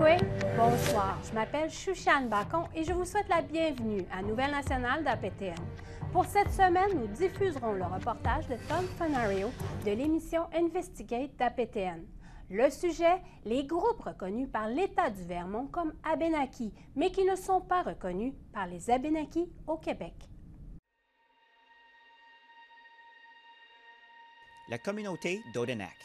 Oui, bonsoir. Je m'appelle Chouchane Bacon et je vous souhaite la bienvenue à Nouvelles Nationales d'APTN. Pour cette semaine, nous diffuserons le reportage de Tom Fennario de l'émission Investigate d'APTN. Le sujet, les groupes reconnus par l'État du Vermont comme Abénaki, mais qui ne sont pas reconnus par les Abénakis au Québec. La communauté d'Odanak.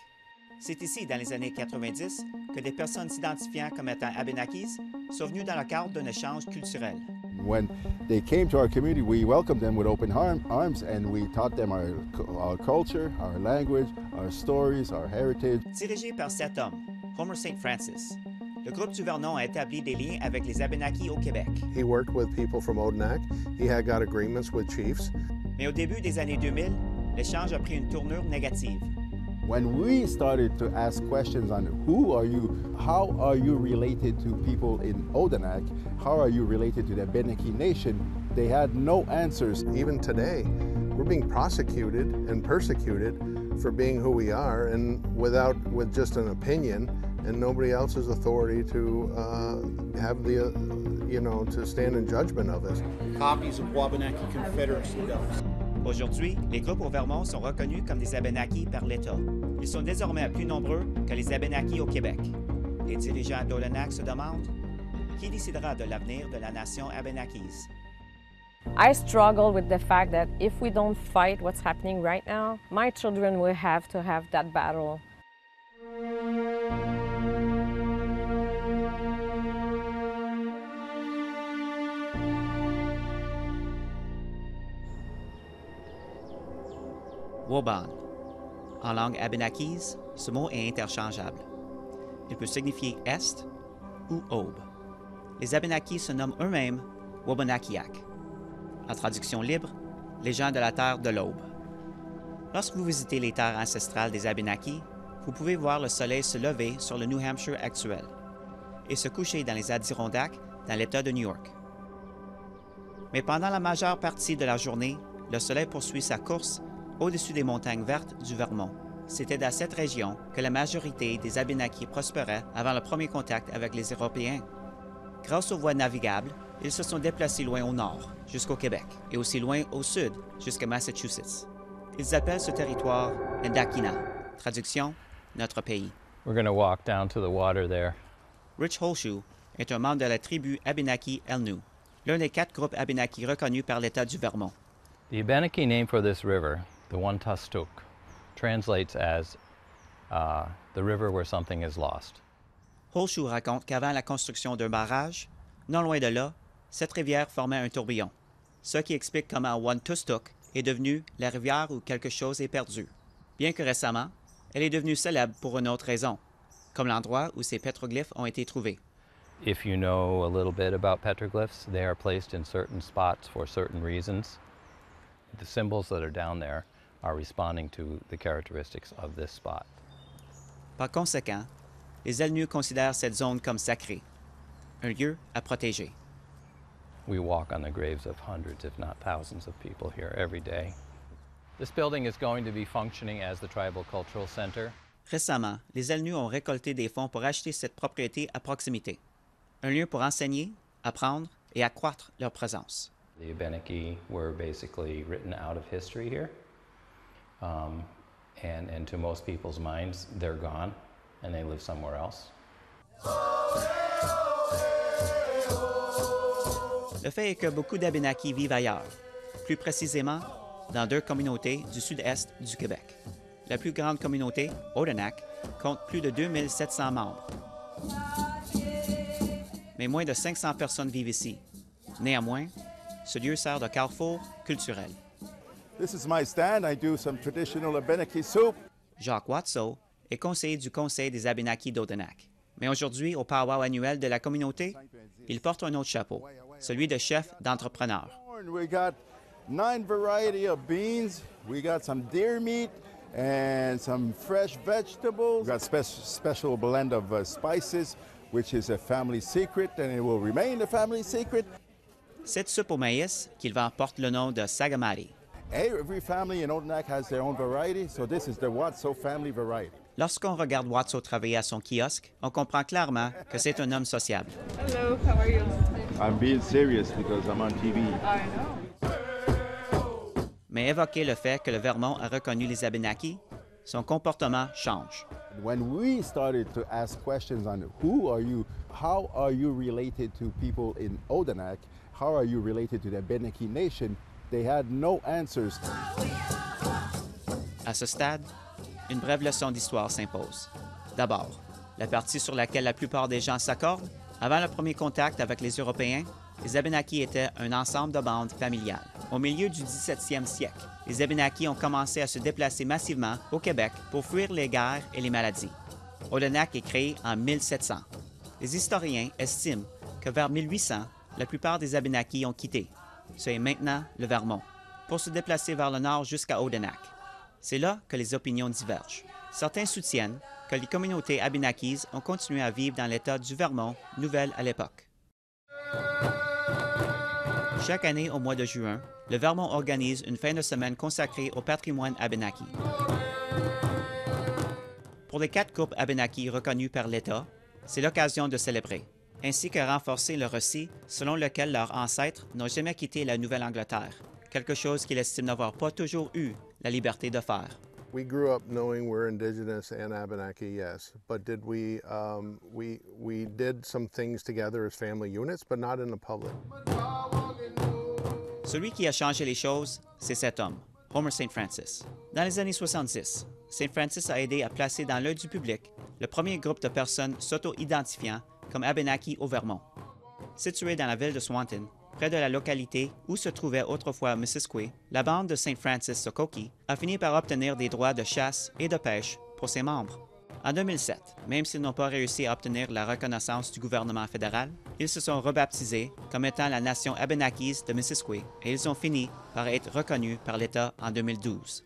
C'est ici, dans les années 90, que des personnes s'identifiant comme étant Abénakis sont venues dans le cadre d'un échange culturel. When they came to our community, we welcomed them with open arms and we taught them our culture, our language, our stories, our heritage. Dirigé par cet homme, Homer St. Francis, le groupe du Vernon a établi des liens avec les Abénakis au Québec. He worked with people from Odanak. He had got agreements with chiefs. Mais au début des années 2000, l'échange a pris une tournure négative. When we started to ask questions on who are you, how are you related to people in Odanak, how are you related to the Abénaki Nation, they had no answers. Even today, we're being prosecuted and persecuted for being who we are and with just an opinion and nobody else's authority to have the, to stand in judgment of us. Copies of Wabanaki Confederacy docs. Aujourd'hui, les groupes au Vermont sont reconnus comme des Abénakis par l'État. Ils sont désormais plus nombreux que les Abénakis au Québec. Les dirigeants d'Odanak se demandent qui décidera de l'avenir de la nation Abénakise. I struggle with the fact that if we don't fight what's happening right now, my children will have to have that battle. Woban. En langue abénakise, ce mot est interchangeable. Il peut signifier est ou aube. Les Abénakis se nomment eux-mêmes Wabanakiak. En traduction libre, les gens de la terre de l'aube. Lorsque vous visitez les terres ancestrales des Abénakis, vous pouvez voir le soleil se lever sur le New Hampshire actuel et se coucher dans les Adirondacks dans l'État de New York. Mais pendant la majeure partie de la journée, le soleil poursuit sa course au-dessus des montagnes vertes du Vermont. C'était dans cette région que la majorité des Abénakis prospéraient avant le premier contact avec les Européens. Grâce aux voies navigables, ils se sont déplacés loin au nord, jusqu'au Québec, et aussi loin au sud, jusqu'à Massachusetts. Ils appellent ce territoire Ndakina, traduction, notre pays. We're going to walk down to the water there. Rich Holshoe est un membre de la tribu Abénaki Elnu, l'un des 4 groupes Abénaki reconnus par l'État du Vermont. The Abénaki name for this river, the Wantastuk, translates as the river where something is lost. Holshoe raconte qu'avant la construction d'un barrage, non loin de là, cette rivière formait un tourbillon, ce qui explique comment Wantastuk est devenue la rivière où quelque chose est perdu. Bien que récemment, elle est devenue célèbre pour une autre raison, comme l'endroit où ces pétroglyphes ont été trouvés. If you know a little bit about petroglyphs, they are placed in certain spots for certain reasons. The symbols that are down there are responding to the characteristics of this spot. Par conséquent, les Elnus considèrent cette zone comme sacrée, un lieu à protéger. We walk on the graves of hundreds, if not thousands, of people here every day. This building is going to be functioning as the Tribal Cultural Center. Récemment, les Elnus ont récolté des fonds pour acheter cette propriété à proximité, un lieu pour enseigner, apprendre et accroître leur présence. The Abénaki were basically written out of history here, and to most people's minds, they're gone and they live somewhere else. Le fait est que beaucoup d'Abénakis vivent ailleurs, plus précisément dans 2 communautés du sud-est du Québec. La plus grande communauté, Odanak, compte plus de 2700 membres. Mais moins de 500 personnes vivent ici. Néanmoins, ce lieu sert de carrefour culturel. This is my stand. I do some traditional Abénaki soup. Jacques Watso est conseiller du Conseil des Abénakis d'Odanak. Mais aujourd'hui, au powwow annuel de la communauté, il porte un autre chapeau, celui de chef d'entrepreneur. We got 9 varieties of beans. We got some deer meat and some fresh vegetables. We got special blend of spices, which is a family secret, and it will remain a family secret. Cette soupe au maïs qu'il vend porte le nom de sagamari. Every family in Odanak has their own variety, so this is the Watso family variety. Lorsqu'on regarde Watso travailler à son kiosque, on comprend clairement que c'est un homme sociable. Hello, how are you? I'm being serious because I'm on TV. I know. Mais évoquer le fait que le Vermont a reconnu les Abénakis, son comportement change. When we started to ask questions on who are you, how are you related to people in Odanak, how are you related to the Abénaki Nation, they had no answers. À ce stade, une brève leçon d'histoire s'impose. D'abord, la partie sur laquelle la plupart des gens s'accordent, avant le premier contact avec les Européens, les Abénakis étaient un ensemble de bandes familiales. Au milieu du 17e siècle, les Abénakis ont commencé à se déplacer massivement au Québec pour fuir les guerres et les maladies. Odanak est créé en 1700. Les historiens estiment que vers 1800, la plupart des Abénakis ont quitté. Ce est maintenant le Vermont, pour se déplacer vers le nord jusqu'à Odanak. C'est là que les opinions divergent. Certains soutiennent que les communautés abénakises ont continué à vivre dans l'État du Vermont, nouvelle à l'époque. Chaque année, au mois de juin, le Vermont organise une fin de semaine consacrée au patrimoine abénaki. Pour les 4 groupes abénakis reconnus par l'État, c'est l'occasion de célébrer, ainsi que renforcer le récit selon lequel leurs ancêtres n'ont jamais quitté la Nouvelle-Angleterre, quelque chose qu'ils estiment n'avoir pas toujours eu la liberté de faire. We grew up knowing we're Indigenous and Abénaki, yes, but did we did some things together as family units, but not in the public. Celui qui a changé les choses, c'est cet homme, Homer St. Francis. Dans les années 70, St. Francis a aidé à placer dans l'œil du public le premier groupe de personnes s'auto-identifiant comme Abénaki au Vermont. Situé dans la ville de Swanton, près de la localité où se trouvait autrefois Missisquoi, la bande de St. Francis Sokoki a fini par obtenir des droits de chasse et de pêche pour ses membres. En 2007, même s'ils n'ont pas réussi à obtenir la reconnaissance du gouvernement fédéral, ils se sont rebaptisés comme étant la nation Abénakise de Missisquoi et ils ont fini par être reconnus par l'État en 2012.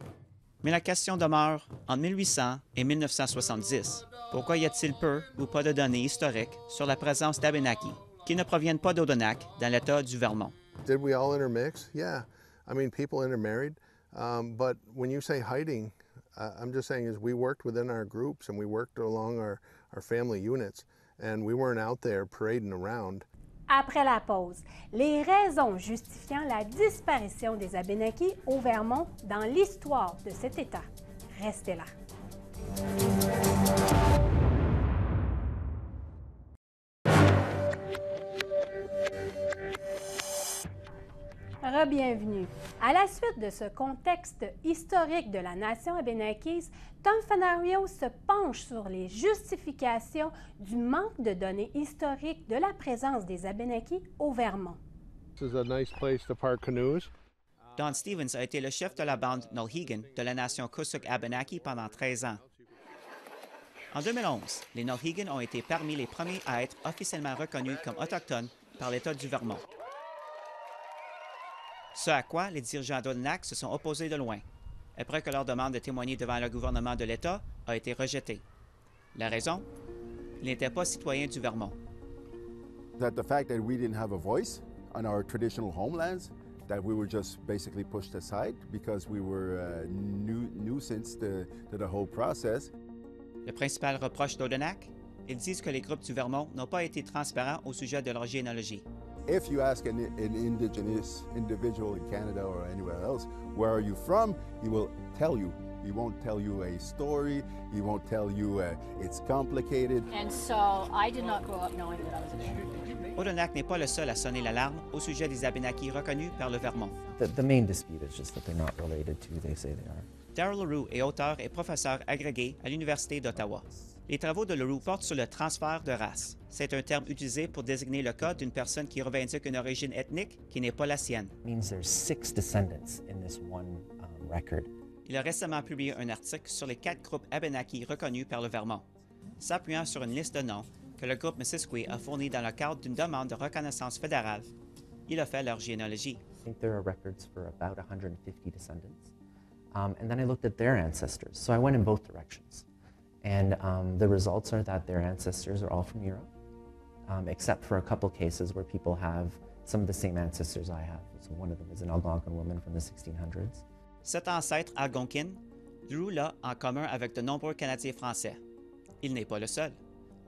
Mais la question demeure, en 1800 et 1970, pourquoi y a-t-il peu ou pas de données historiques sur la présence d'Abénaki qui ne proviennent pas d'Odanak dans l'État du Vermont? Did we all intermix? Yeah. I mean, people intermarried. But when you say hiding, I'm just saying is we worked within our groups and we worked along our family units and we weren't out there parading around. Après la pause, les raisons justifiant la disparition des Abénakis au Vermont dans l'histoire de cet État. Restez là. Re-bienvenue. À la suite de ce contexte historique de la nation abénakise, Tom Fennario se penche sur les justifications du manque de données historiques de la présence des Abénakis au Vermont. This is a nice place to park canoes. Don Stevens a été le chef de la bande Nulhegan de la nation Cossack-Abénaki pendant 13 ans. En 2011, les Nulhegan ont été parmi les premiers à être officiellement reconnus comme autochtones par l'État du Vermont. Ce à quoi les dirigeants d'Odanak se sont opposés de loin, après que leur demande de témoigner devant le gouvernement de l'État a été rejetée. La raison? Ils n'étaient pas citoyens du Vermont. That the fact that we didn't have a voice on our traditional homelands, that we were just basically pushed aside because we were a nuisance to the whole process. Le principal reproche d'Odanak? Ils disent que les groupes du Vermont n'ont pas été transparents au sujet de leur généalogie. If you ask an indigenous individual in Canada or anywhere else, where are you from? He will tell you. He won't tell you a story. He won't tell you it's complicated. And so I did not grow up knowing that I was Abénaki. Odanak n'est pas le seul à sonner l'alarme au sujet des Abénakis reconnus par le Vermont. The main dispute is just that they're not related to who they say they are. Darryl Leroux est auteur et professeur agrégé à l'Université d'Ottawa. Les travaux de Leroux portent sur le transfert de race. C'est un terme utilisé pour désigner le cas d'une personne qui revendique une origine ethnique qui n'est pas la sienne. It means there's 6 descendants in this one record. Il a récemment publié un article sur les 4 groupes Abénaki reconnus par le Vermont, s'appuyant sur une liste de noms que le groupe Missisquoi a fourni dans le cadre d'une demande de reconnaissance fédérale. Il a fait leur généalogie. I think there are records for about 150 descendants. And then I looked at their ancestors. So I went in both directions. And the results are that their ancestors are all from Europe, except for a couple cases where people have some of the same ancestors I have. So one of them is an Algonquin woman from the 1600s. Cet ancêtre algonquin, Drew l'a en commun avec de nombreux Canadiens français. Il n'est pas le seul.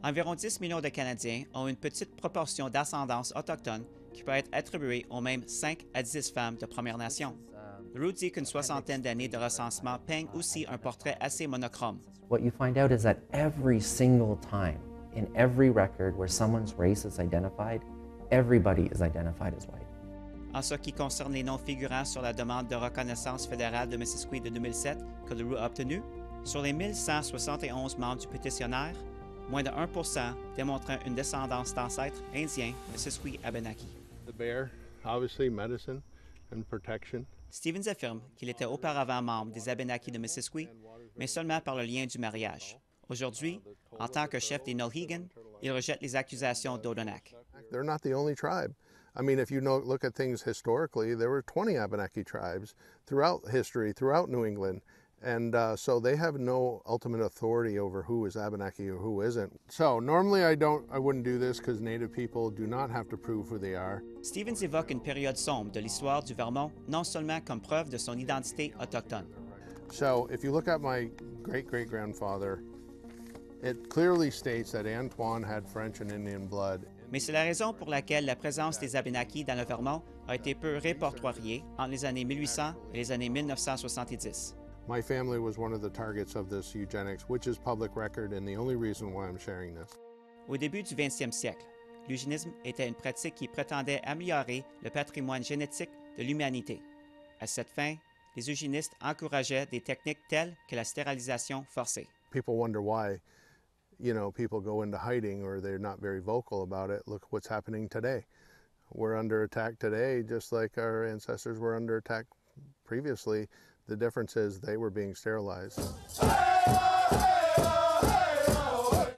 Environ 10 millions de Canadiens ont une petite proportion d'ascendance autochtone qui peut être attribuée aux mêmes 5 à 10 femmes de Première Nation. Drew dit qu'une soixantaine d'années de recensement peignent aussi un portrait assez monochrome. What you find out is that every single time, in every record where someone's race is identified, everybody is identified as white. En ce qui concerne les noms figurants sur la demande de reconnaissance fédérale de Missisquoi de 2007 que Drew a obtenue, sur les 1171 membres du pétitionnaire, moins de 1% démontrant une descendance d'ancêtres indiens Missisquoi Abénaki. The bear, obviously medicine and protection. Stevens affirme qu'il était auparavant membre des Abénaki de Missisquoi, mais seulement par le lien du mariage. Aujourd'hui, en tant que chef des Nulhegan, il rejette les accusations d'Odanak. They're not the only tribe. I mean, if you look at things historically, there were 20 Abénaki tribes throughout history, throughout New England. And so they have no ultimate authority over who is Abénaki or who isn't. So normally I wouldn't do this because Native people do not have to prove who they are. Stevens évoque une période sombre de l'histoire du Vermont, non seulement comme preuve de son identité autochtone. So if you look at my great-great-grandfather, it clearly states that Antoine had French and Indian blood. Mais c'est la raison pour laquelle la présence des Abénaki dans le Vermont a été peu répertoriée entre les années 1800 et les années 1970. My family was one of the targets of this eugenics, which is public record and the only reason why I'm sharing this. Au début du 20e siècle, l'eugénisme était une pratique qui prétendait améliorer le patrimoine génétique de l'humanité. À cette fin, les eugénistes encourageaient des techniques telles que la stérilisation forcée. People wonder why, people go into hiding or they're not very vocal about it. Look what's happening today. We're under attack today, just like our ancestors were under attack previously. The difference is they were being sterilized.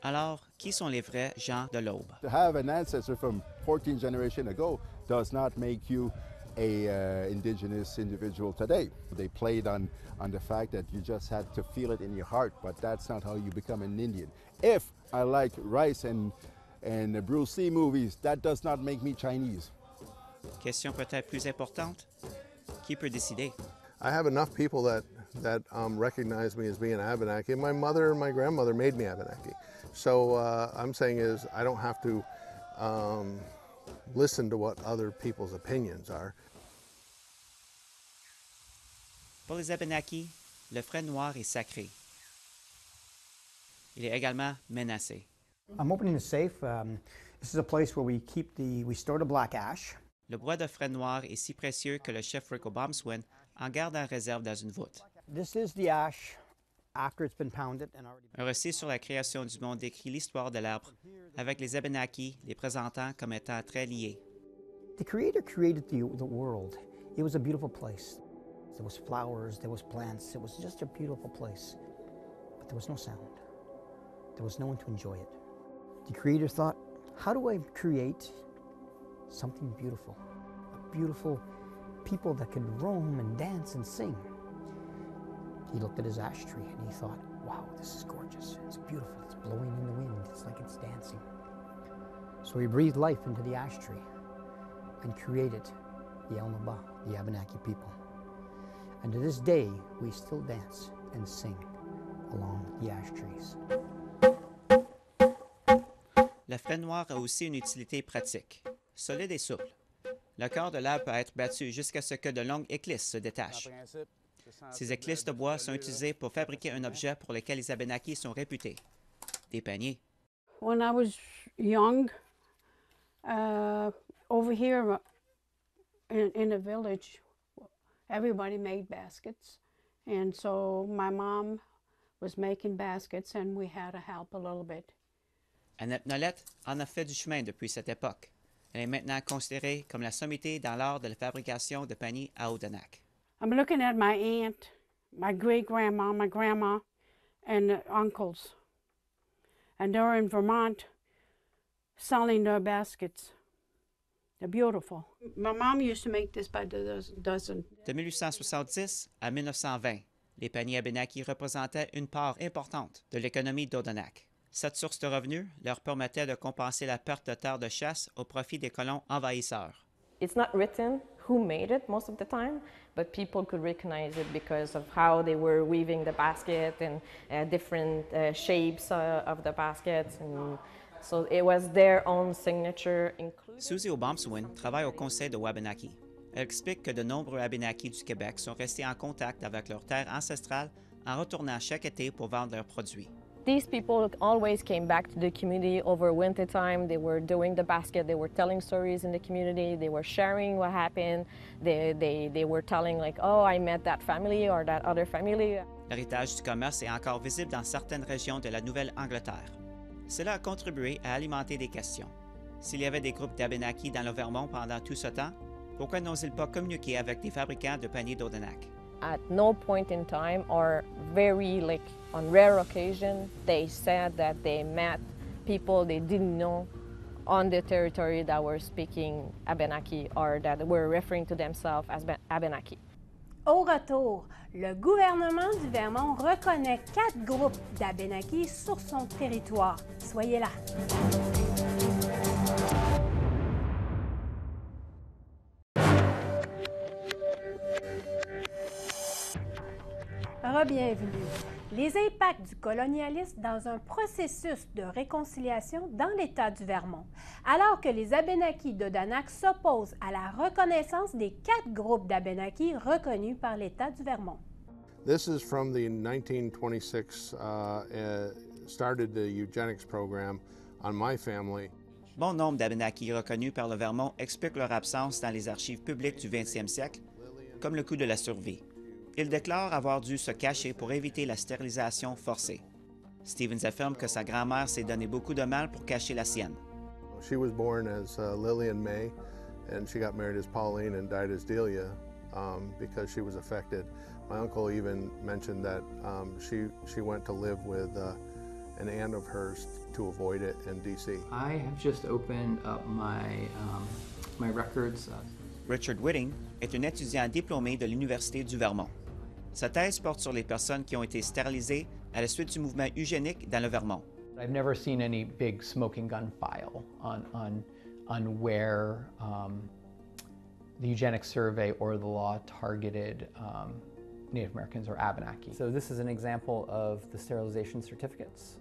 Alors, qui sont les vrais gens de l'Aube? To have an ancestor from 14 generations ago does not make you a indigenous individual today. They played on the fact that you just had to feel it in your heart, but that's not how you become an Indian. If I like rice and Bruce Lee movies, that does not make me Chinese. Question peut-être plus importante, qui peut décider? I have enough people that recognize me as being Abénaki. My mother and my grandmother made me Abénaki. So I'm saying is I don't have to listen to what other people's opinions are. Pour les Abénaki, le frêne noir est sacré. Il est également menacé. I'm opening the safe. This is a place where we store the black ash. Le bois de frêne noir est si précieux que le chef Rick Obamswin en garde en réserve dans une voûte. This is the ash after it's been pounded and already. Un récit sur la création du monde décrit l'histoire de l'arbre, avec les Abénaki les présentant comme étant très liés. The Creator created the world. It was a beautiful place. There was flowers, there was plants. It was just a beautiful place. But there was no sound. There was no one to enjoy it. The Creator thought, how do I create something beautiful? A beautiful people that could roam and dance and sing. He looked at his ash tree and he thought, wow, this is gorgeous. It's beautiful. It's blowing in the wind. It's like it's dancing. So he breathed life into the ash tree and created the Elnaba, the Abénaki people. And to this day, we still dance and sing along the ash trees. Le frêne noir a aussi une utilité pratique, solide et souple. Le corps de l'arbre peut être battu jusqu'à ce que de longues éclisses se détachent. Ces éclisses de bois sont utilisées pour fabriquer un objet pour lequel les Abénaki sont réputés, des paniers. When I was young, over here in the village, everybody made baskets. And so my mom was making baskets and we had to help a little bit. Annette Nolette en a fait du chemin depuis cette époque. Elle est maintenant considérée comme la sommité dans l'art de la fabrication de paniers à Odanak. I'm looking at my aunt, my great-grandma, my grandma, and uncles. And they're in Vermont selling their baskets. They're beautiful. My mom used to make this by the dozen. De 1870 à 1920, les paniers Abénaki représentaient une part importante de l'économie d'Odanak. Cette source de revenus leur permettait de compenser la perte de terres de chasse au profit des colons envahisseurs. It's not written who made it most of the time, but people could recognize it because of how they were weaving the basket and different shapes of the baskets. And so it was their own signature. Susie Obamswin travaille au conseil de Abénaki. Elle explique que de nombreux Abénakis du Québec sont restés en contact avec leur terre ancestrale en retournant chaque été pour vendre leurs produits. These people always came back to the community over winter time. They were doing the basket, they were telling stories in the community, they were sharing what happened, they were telling like, oh, I met that family or that other family. L'héritage du commerce est encore visible dans certaines régions de la Nouvelle-Angleterre. Cela a contribué à alimenter des questions. S'il y avait des groupes d'Abénaki dans le Vermont pendant tout ce temps, pourquoi n'ont-ils pas communiqué avec des fabricants de paniers d'Odenak? At no point in time, or very on rare occasion, they said that they met people they didn't know on the territory that were speaking Abénaki or that were referring to themselves as Abénaki. Au retour, le gouvernement du Vermont reconnaît 4 groupes d'Abénaki sur son territoire. Soyez là! Bienvenue. Les impacts du colonialisme dans un processus de réconciliation dans l'État du Vermont, alors que les Abénakis d'Odanak s'opposent à la reconnaissance des 4 groupes d'Abénaki reconnus par l'État du Vermont. This is from the 1926 started the eugenics program on my family. Bon nombre d'Abénakis reconnus par le Vermont expliquent leur absence dans les archives publiques du 20e siècle, comme le coût de la survie. Ils déclarent avoir dû se cacher pour éviter la stérilisation forcée. Stevens affirme que sa grand-mère s'est donné beaucoup de mal pour cacher la sienne. She was born as Lillian May, and she got married as Pauline and died as Delia because she was affected. My uncle even mentioned that she went to live with an aunt of hers to avoid it in D.C. I have just opened up my records. Richard Whitting est un étudiant diplômé de l'Université du Vermont. Sa thèse porte sur les personnes qui ont été stérilisées à la suite du mouvement eugénique dans le Vermont. I've never seen any big smoking gun file on where the eugenics survey or the law targeted Native Americans or Abénaki. So this is an example of the sterilization certificates.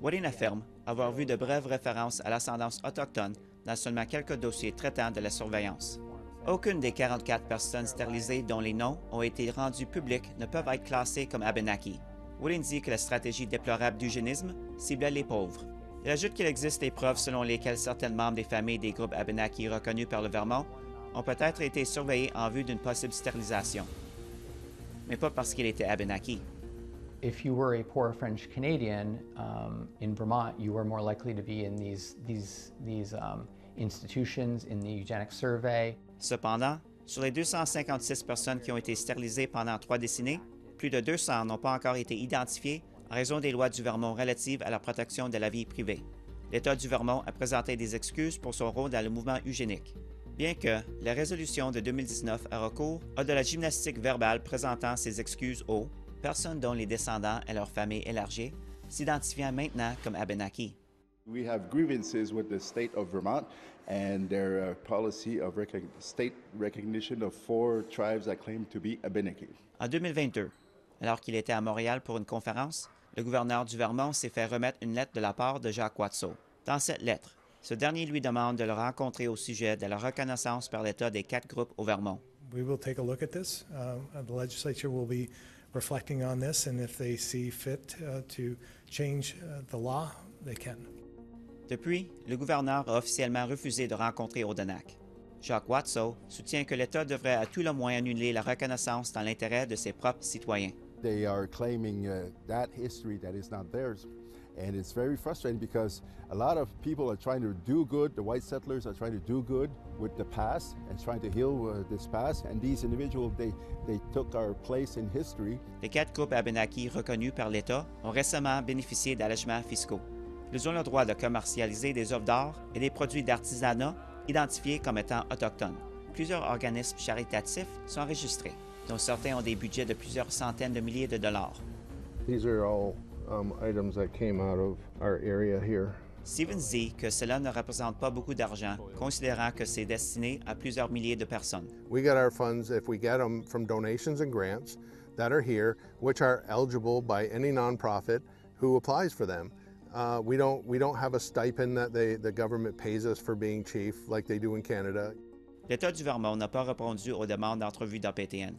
Whitting affirme avoir vu de brèves références à l'ascendance autochtone dans seulement quelques dossiers traitant de la surveillance. Aucune des 44 personnes stérilisées dont les noms ont été rendus publics ne peuvent être classées comme Abénaki. Whitting dit que la stratégie déplorable d'eugénisme ciblait les pauvres. Il ajoute qu'il existe des preuves selon lesquelles certains membres des familles des groupes Abénaki reconnus par le Vermont ont peut-être été surveillés en vue d'une possible stérilisation. Mais pas parce qu'ils étaient Abénaki. If you were a poor French Canadian in Vermont, you were more likely to be in these institutions, in the eugenics survey. Cependant, sur les 256 personnes qui ont été stérilisées pendant 3 décennies, plus de 200 n'ont pas encore été identifiées en raison des lois du Vermont relatives à la protection de la vie privée. L'État du Vermont a présenté des excuses pour son rôle dans le mouvement eugénique. Bien que la résolution de 2019 à recours a de la gymnastique verbale présentant ses excuses aux personnes dont les descendants et leurs familles élargies, s'identifiant maintenant comme Abénaki. We have grievances with the state of Vermont and their policy of state recognition of 4 tribes that claim to be Abénaki. En 2022, alors qu'il était à Montréal pour une conférence, le gouverneur du Vermont s'est fait remettre une lettre de la part de Jacques Watteau. Dans cette lettre, ce dernier lui demande de le rencontrer au sujet de la reconnaissance par l'État des 4 groupes au Vermont. We will take a look at this. The legislature will be reflecting on this, and if they see fit to change the law, they can. Depuis, le gouverneur a officiellement refusé de rencontrer Odenak. Jacques Watteau soutient que l'État devrait à tout le moins annuler la reconnaissance dans l'intérêt de ses propres citoyens. They are claiming that history that is not theirs. And it's very frustrating because a lot of people are trying to do good. The white settlers are trying to do good with the past and trying to heal this past. And these individuals, they took our place in history. Les 4 groupes Abénaki reconnus par l'État ont récemment bénéficié d'allègements fiscaux. Ils ont le droit de commercialiser des œuvres d'art et des produits d'artisanat identifiés comme étant autochtones. Plusieurs organismes charitatifs sont enregistrés, dont certains ont des budgets de plusieurs centaines de milliers de dollars. These are all items that came out of our area here. Stevens dit que cela ne représente pas beaucoup d'argent, considérant que c'est destiné à plusieurs milliers de personnes. We get our funds, if we get them from donations and grants that are here, which are eligible by any nonprofit who applies for them. We don't have a stipend that the government pays us for being chief like they do in Canada. L'État du Vermont n'a pas répondu aux demandes d'entrevue d'APTN.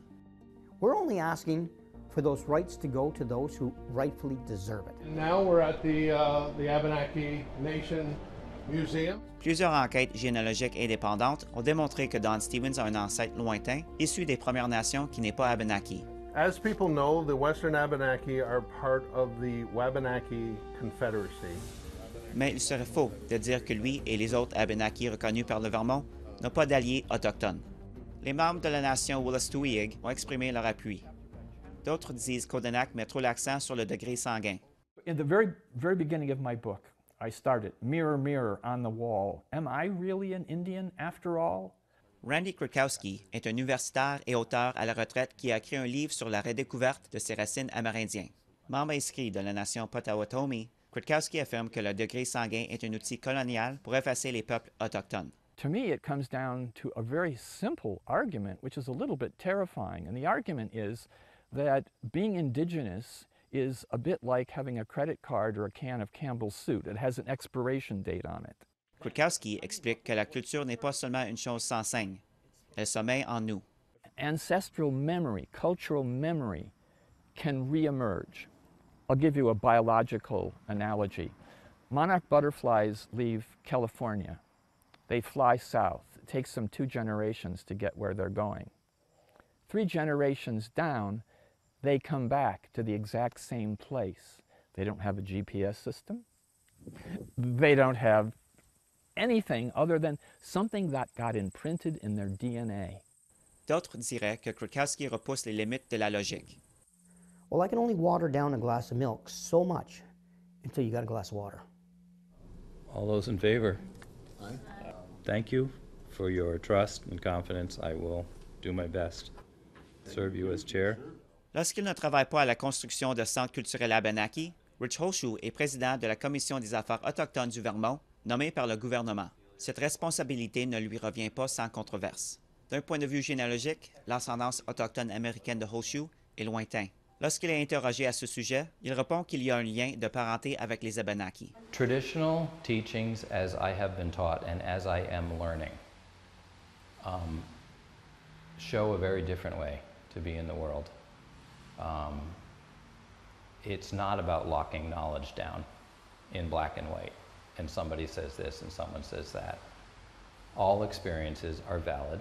We're only asking for those rights to go to those who rightfully deserve it. And now we're at the Abénaki Nation Museum. Plusieurs enquêtes généalogiques indépendantes ont démontré que Don Stevens a un ancêtre lointain, issu des Premières Nations qui n'est pas Abénaki. As people know, the Western Abénaki are part of the Wabanaki Confederacy. Mais il serait faux de dire que lui et les autres Abénaki reconnus par le Vermont n'ont pas d'alliés autochtones. Les membres de la nation Wolastoqiyik ont exprimé leur appui. D'autres disent qu'Odanak met trop l'accent sur le degré sanguin. In the very beginning of my book, I started, mirror, mirror on the wall. Am I really an Indian after all? Randy Krutkowski est un universitaire et auteur à la retraite qui a écrit un livre sur la redécouverte de ses racines amérindiennes. Membre inscrit de la nation Potawatomi, Krutkowski affirme que le degré sanguin est un outil colonial pour effacer les peuples autochtones. To me, it comes down to a very simple argument, which is a little bit terrifying. And the argument is that being indigenous is a bit like having a credit card or a can of Campbell's soup. It has an expiration date on it. Krutkowski explique que la culture n'est pas seulement une chose sans saigne, elle sommeille en nous. Ancestral memory, cultural memory can reemerge. I'll give you a biological analogy. Monarch butterflies leave California. They fly south. It takes them 2 generations to get where they're going. 3 generations down, they come back to the exact same place. They don't have a GPS system. They don't have anything other than something that got imprinted in their DNA. D'autres diraient que Krutkowski repousse les limites de la logique. Well, I can only water down a glass of milk so much until you got a glass of water. All those in favor? Aye. Thank you for your trust and confidence. I will do my best. Serve you as chair. Lorsqu'il ne travaille pas à la construction de centres culturels Abénaki, Rich Holshoe est président de la Commission des affaires autochtones du Vermont, nommé par le gouvernement. Cette responsabilité ne lui revient pas sans controverse. D'un point de vue généalogique, l'ascendance autochtone américaine de Holshoe est lointain. Lorsqu'il est interrogé à ce sujet, il répond qu'il y a un lien de parenté avec les Abénaki. Traditional teachings as I have been taught and as I am learning show a very different way to be in the world. It's not about locking knowledge down in black and white, and somebody says this and someone says that. All experiences are valid.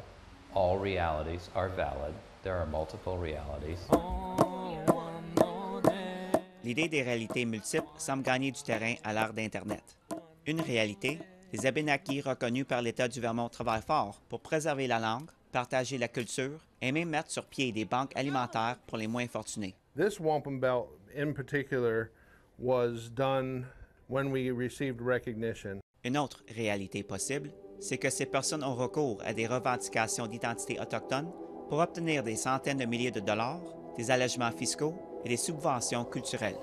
All realities are valid. There are multiple realities. L'idée des réalités multiples semble gagner du terrain à l'ère d'Internet. Une réalité, les Abénaki reconnus par l'État du Vermont travaillent fort pour préserver la langue, partager la culture et même mettre sur pied des banques alimentaires pour les moins fortunés. This wampum belt in particular was done when we received recognition. Une autre réalité possible, c'est que ces personnes ont recours à des revendications d'identité autochtone pour obtenir des centaines de milliers de dollars, des allègements fiscaux et des subventions culturelles.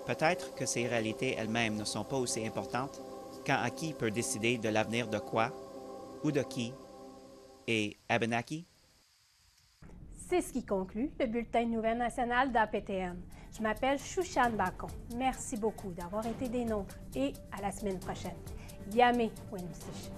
Peut-être que ces réalités elles-mêmes ne sont pas aussi importantes quand à qui peut décider de l'avenir de quoi ou de qui est Abénaki. C'est ce qui conclut le bulletin de Nouvelles Nationales d'APTN. Je m'appelle Shushan Bacon. Merci beaucoup d'avoir été des nôtres et à la semaine prochaine. Yame Wensish.